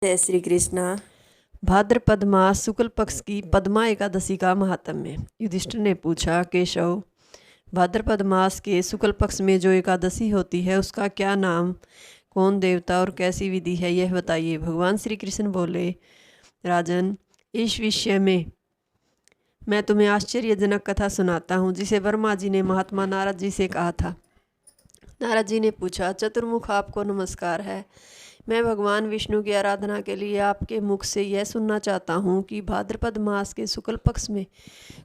जय श्री कृष्णा। भाद्रपद मास शुक्ल पक्ष की पद्मा एकादशी का महात्म्य। युधिष्ठिर ने पूछा, केशव, भाद्रपद मास के शुक्ल पक्ष में जो एकादशी होती है उसका क्या नाम, कौन देवता और कैसी विधि है, यह बताइए। भगवान श्री कृष्ण बोले, राजन, इस विषय में मैं तुम्हें आश्चर्यजनक कथा सुनाता हूँ जिसे ब्रह्मा जी ने महात्मा नारद जी से कहा था। नारद जी ने पूछा, चतुर्मुख, आपको नमस्कार है। मैं भगवान विष्णु की आराधना के लिए आपके मुख से यह सुनना चाहता हूँ कि भाद्रपद मास के शुक्ल पक्ष में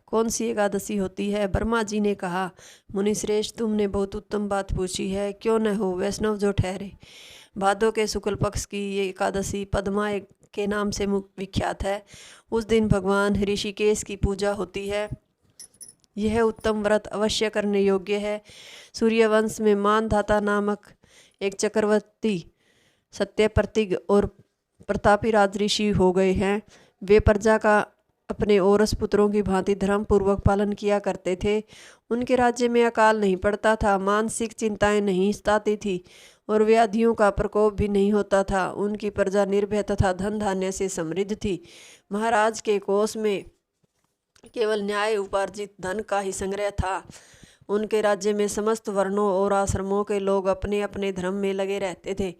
कौन सी एकादशी होती है। ब्रह्मा जी ने कहा, मुनिश्रेष्ठ, तुमने बहुत उत्तम बात पूछी है। क्यों न हो, वैष्णव जो ठहरे। भादों के शुक्ल पक्ष की ये एकादशी पद्मा के नाम से विख्यात है। उस दिन भगवान ऋषिकेश की पूजा होती है। यह उत्तम व्रत अवश्य करने योग्य है। सूर्यवंश में मानधाता नामक एक चक्रवर्ती सत्यप्रतिज्ञ और प्रतापी राजऋषि हो गए हैं। वे प्रजा का अपने औरस पुत्रों की भांति धर्म पूर्वक पालन किया करते थे। उनके राज्य में अकाल नहीं पड़ता था, मानसिक चिंताएं नहीं सताती थी और व्याधियों का प्रकोप भी नहीं होता था। उनकी प्रजा निर्भय तथा धन धान्य से समृद्ध थी। महाराज के कोष में केवल न्याय उपार्जित धन का ही संग्रह था। उनके राज्य में समस्त वर्णों और आश्रमों के लोग अपने अपने धर्म में लगे रहते थे।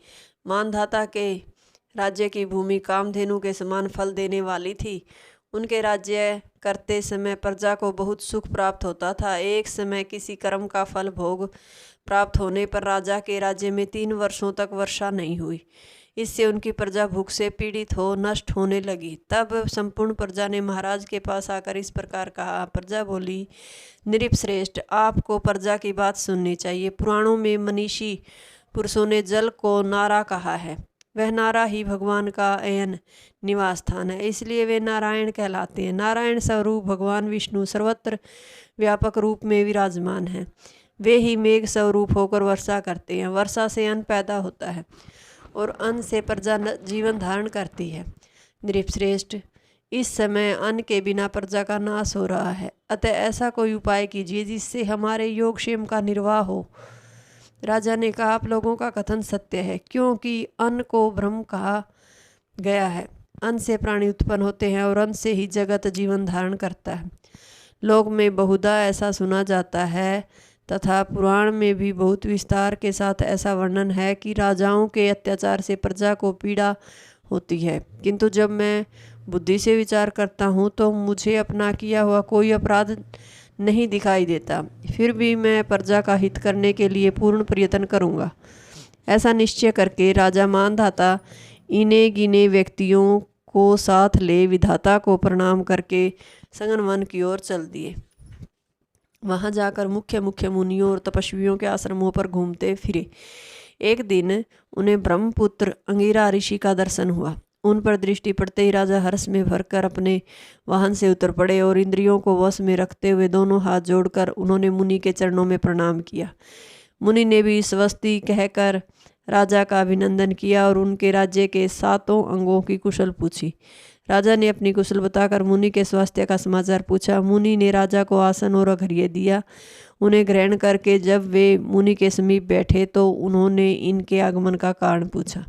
मानधाता के राज्य की भूमि कामधेनु के समान फल देने वाली थी। उनके राज्य करते समय प्रजा को बहुत सुख प्राप्त होता था। एक समय किसी कर्म का फल भोग प्राप्त होने पर राजा के राज्य में 3 वर्षों तक वर्षा नहीं हुई। इससे उनकी प्रजा भूख से पीड़ित हो नष्ट होने लगी। तब संपूर्ण प्रजा ने महाराज के पास आकर इस प्रकार कहा। प्रजा बोली, नृपश्रेष्ठ, आपको प्रजा की बात सुननी चाहिए। पुराणों में मनीषी पुरुषों ने जल को नारा कहा है। वह नारा ही भगवान का अयन निवास स्थान है, इसलिए वे नारायण कहलाते हैं। नारायण स्वरूप भगवान विष्णु सर्वत्र व्यापक रूप में विराजमान हैं। वे ही मेघ स्वरूप होकर वर्षा करते हैं। वर्षा से अन्न पैदा होता है और अन्न से प्रजा जीवन धारण करती है। नृपश्रेष्ठ, इस समय अन्न के बिना प्रजा का नाश हो रहा है, अतः ऐसा कोई उपाय कीजिए जिससे हमारे योगक्षेम का निर्वाह हो। राजा ने कहा, आप लोगों का कथन सत्य है, क्योंकि अन्न को ब्रह्म कहा गया है। अन्न से प्राणी उत्पन्न होते हैं और अन्न से ही जगत जीवन धारण करता है। लोक में बहुधा ऐसा सुना जाता है तथा पुराण में भी बहुत विस्तार के साथ ऐसा वर्णन है कि राजाओं के अत्याचार से प्रजा को पीड़ा होती है। किंतु जब मैं बुद्धि से विचार करता हूँ तो मुझे अपना किया हुआ कोई अपराध नहीं दिखाई देता। फिर भी मैं प्रजा का हित करने के लिए पूर्ण प्रयत्न करूँगा। ऐसा निश्चय करके राजा मानधाता इन्हें गिने व्यक्तियों को साथ ले विधाता को प्रणाम करके संगन वन की ओर चल दिए। वहाँ जाकर मुख्य मुख्य मुनियों और तपस्वियों के आश्रमों पर घूमते फिरे। एक दिन उन्हें ब्रह्मपुत्र अंगिरा ऋषि का दर्शन हुआ। उन पर दृष्टि पड़ते ही राजा हर्ष में भरकर अपने वाहन से उतर पड़े और इंद्रियों को वश में रखते हुए दोनों हाथ जोड़कर उन्होंने मुनि के चरणों में प्रणाम किया। मुनि ने भी स्वस्ति कहकर राजा का अभिनंदन किया और उनके राज्य के 7 अंगों की कुशल पूछी। राजा ने अपनी कुशल बताकर मुनि के स्वास्थ्य का समाचार पूछा। मुनि ने राजा को आसन और अर्घ्य दिया। उन्हें ग्रहण करके जब वे मुनि के समीप बैठे तो उन्होंने इनके आगमन का कारण पूछा।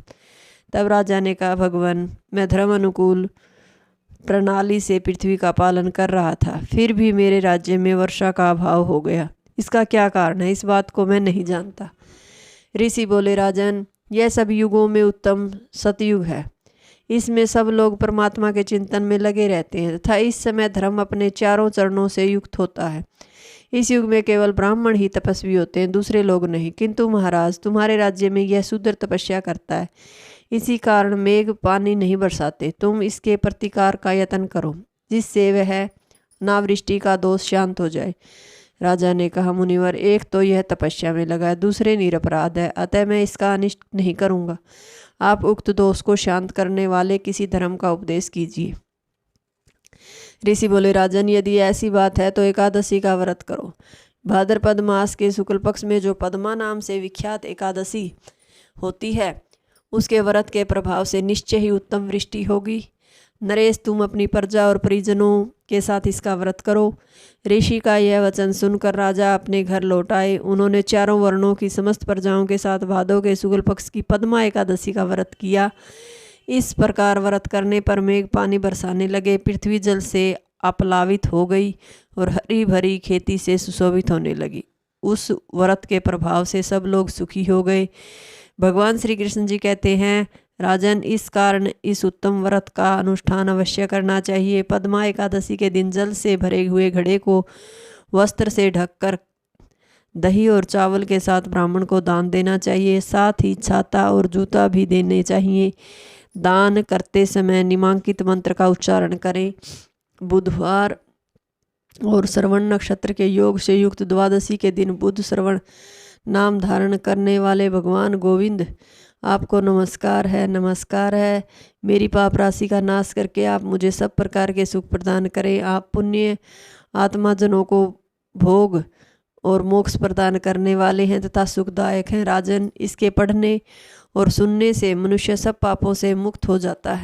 तब राजा ने कहा, भगवान, मैं धर्म अनुकूल प्रणाली से पृथ्वी का पालन कर रहा था, फिर भी मेरे राज्य में वर्षा का अभाव हो गया। इसका क्या कारण है, इस बात को मैं नहीं जानता। ऋषि बोले, राजन, यह सब युगों में उत्तम सतयुग है। इसमें सब लोग परमात्मा के चिंतन में लगे रहते हैं तथा इस समय धर्म अपने चारों चरणों से युक्त होता है। इस युग में केवल ब्राह्मण ही तपस्वी होते हैं, दूसरे लोग नहीं। किंतु महाराज, तुम्हारे राज्य में यह शूद्र तपस्या करता है, इसी कारण मेघ पानी नहीं बरसाते। तुम इसके प्रतिकार का यत्न करो जिससे वह नावृष्टि का दोष शांत हो जाए। राजा ने कहा, मुनिवर, एक तो यह तपस्या में लगा है, दूसरे निरपराध है, अतः मैं इसका अनिष्ट नहीं करूँगा। आप उक्त दोष को शांत करने वाले किसी धर्म का उपदेश कीजिए। ऋषि बोले, राजन, यदि ऐसी बात है तो एकादशी का व्रत करो। भाद्रपद मास के शुक्ल पक्ष में जो पद्मा नाम से विख्यात एकादशी होती है उसके व्रत के प्रभाव से निश्चय ही उत्तम वृष्टि होगी। नरेश, तुम अपनी प्रजा और परिजनों के साथ इसका व्रत करो। ऋषि का यह वचन सुनकर राजा अपने घर लौट आए। उन्होंने चारों वर्णों की समस्त प्रजाओं के साथ भादों के शुक्ल पक्ष की पद्मा एकादशी का व्रत किया। इस प्रकार व्रत करने पर मेघ पानी बरसाने लगे, पृथ्वी जल से अपलावित हो गई और हरी भरी खेती से सुशोभित होने लगी। उस व्रत के प्रभाव से सब लोग सुखी हो गए। भगवान श्री कृष्ण जी कहते हैं, राजन, इस कारण इस उत्तम व्रत का अनुष्ठान अवश्य करना चाहिए। पद्मा एकादशी के दिन जल से भरे हुए घड़े को वस्त्र से ढककर दही और चावल के साथ ब्राह्मण को दान देना चाहिए। साथ ही छाता और जूता भी देने चाहिए। दान करते समय निम्नांकित मंत्र का उच्चारण करें। बुधवार और श्रवण नक्षत्र के योग से युक्त द्वादशी के दिन बुध श्रवण नाम धारण करने वाले भगवान गोविंद, आपको नमस्कार है, नमस्कार है। मेरी पाप राशि का नाश करके आप मुझे सब प्रकार के सुख प्रदान करें। आप पुण्य आत्माजनों को भोग और मोक्ष प्रदान करने वाले हैं तथा सुखदायक हैं। राजन, इसके पढ़ने और सुनने से मनुष्य सब पापों से मुक्त हो जाता है।